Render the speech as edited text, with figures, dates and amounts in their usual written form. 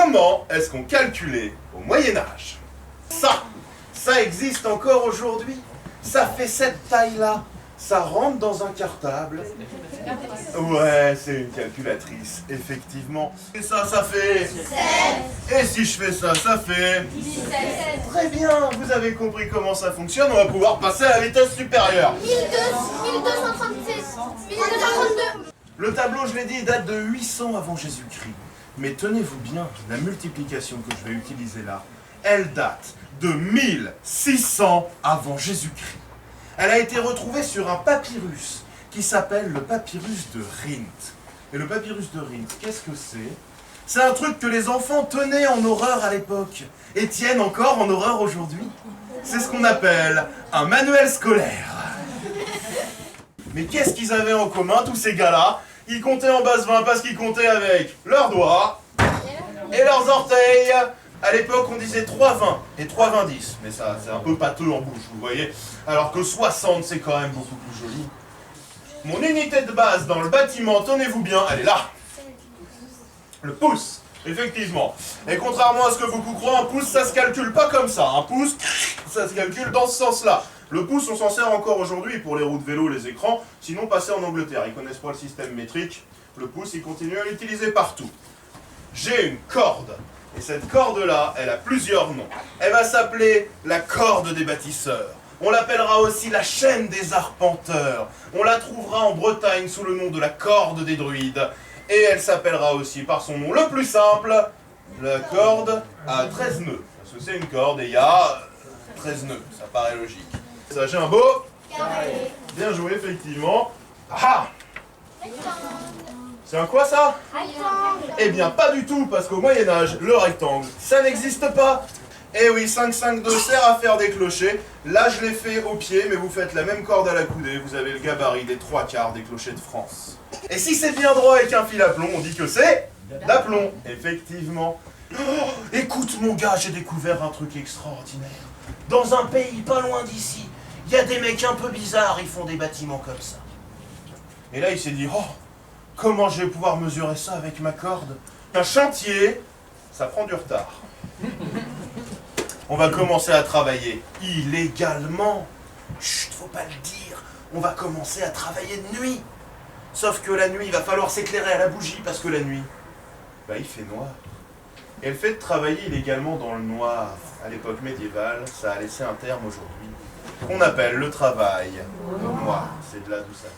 comment est-ce qu'on calculait au Moyen-Âge? Ça existe encore aujourd'hui. Ça fait cette taille-là. Ça rentre dans un cartable. Ouais, c'est une calculatrice, effectivement. Et ça fait 16. Et si je fais ça, ça fait 17. Très bien, vous avez compris comment ça fonctionne, on va pouvoir passer à la vitesse supérieure. 1236. 1232. Le tableau, je l'ai dit, date de 800 avant Jésus-Christ. Mais tenez-vous bien, la multiplication que je vais utiliser là, elle date de 1600 avant Jésus-Christ. Elle a été retrouvée sur un papyrus qui s'appelle le papyrus de Rhind. Et le papyrus de Rhind, qu'est-ce que c'est? C'est un truc que les enfants tenaient en horreur à l'époque et tiennent encore en horreur aujourd'hui. C'est ce qu'on appelle un manuel scolaire. Mais qu'est-ce qu'ils avaient en commun, tous ces gars-là? Ils comptaient en basse 20 parce qu'ils comptaient avec leurs doigts et leurs orteils. À l'époque, on disait 3,20 et 3,20. Mais ça, c'est un peu pâteux en bouche, vous voyez. Alors que 60, c'est quand même beaucoup plus joli. Mon unité de base dans le bâtiment, tenez-vous bien, elle est là. Le pouce, effectivement. Et contrairement à ce que beaucoup croient, un pouce, ça se calcule pas comme ça. Un pouce, ça se calcule dans ce sens-là. Le pouce, on s'en sert encore aujourd'hui pour les roues de vélo, les écrans. Sinon, passez en Angleterre, ils connaissent pas le système métrique. Le pouce, ils continuent à l'utiliser partout. J'ai une corde. Et cette corde-là, elle a plusieurs noms. Elle va s'appeler la corde des bâtisseurs. On l'appellera aussi la chaîne des arpenteurs. On la trouvera en Bretagne sous le nom de la corde des druides. Et elle s'appellera aussi par son nom le plus simple, la corde à 13 nœuds. Parce que c'est une corde et il y a 13 nœuds. Ça paraît logique. Ça, j'ai un beau Carré. Bien joué, effectivement. Ah! C'est un quoi ça? Rectangle. Eh bien pas du tout, parce qu'au Moyen-Âge, le rectangle, ça n'existe pas. Eh oui, 5-5-2 sert à faire des clochers. Là, je l'ai fait au pied, mais vous faites la même corde à la coudée. Vous avez le gabarit des 3/4 des clochers de France. Et si c'est bien droit avec un fil à plomb, on dit que c'est d'aplomb. Effectivement. Oh, écoute mon gars, j'ai découvert un truc extraordinaire. Dans un pays pas loin d'ici, il y a des mecs un peu bizarres, ils font des bâtiments comme ça. Et là, il s'est dit, oh, comment je vais pouvoir mesurer ça avec ma corde? Un chantier, ça prend du retard. On va commencer à travailler illégalement. Chut, faut pas le dire. On va commencer à travailler de nuit. Sauf que la nuit, il va falloir s'éclairer à la bougie parce que la nuit, bah il fait noir. Et le fait de travailler illégalement dans le noir, à l'époque médiévale, ça a laissé un terme aujourd'hui, qu'on appelle le travail noir. C'est de là d'où ça vient.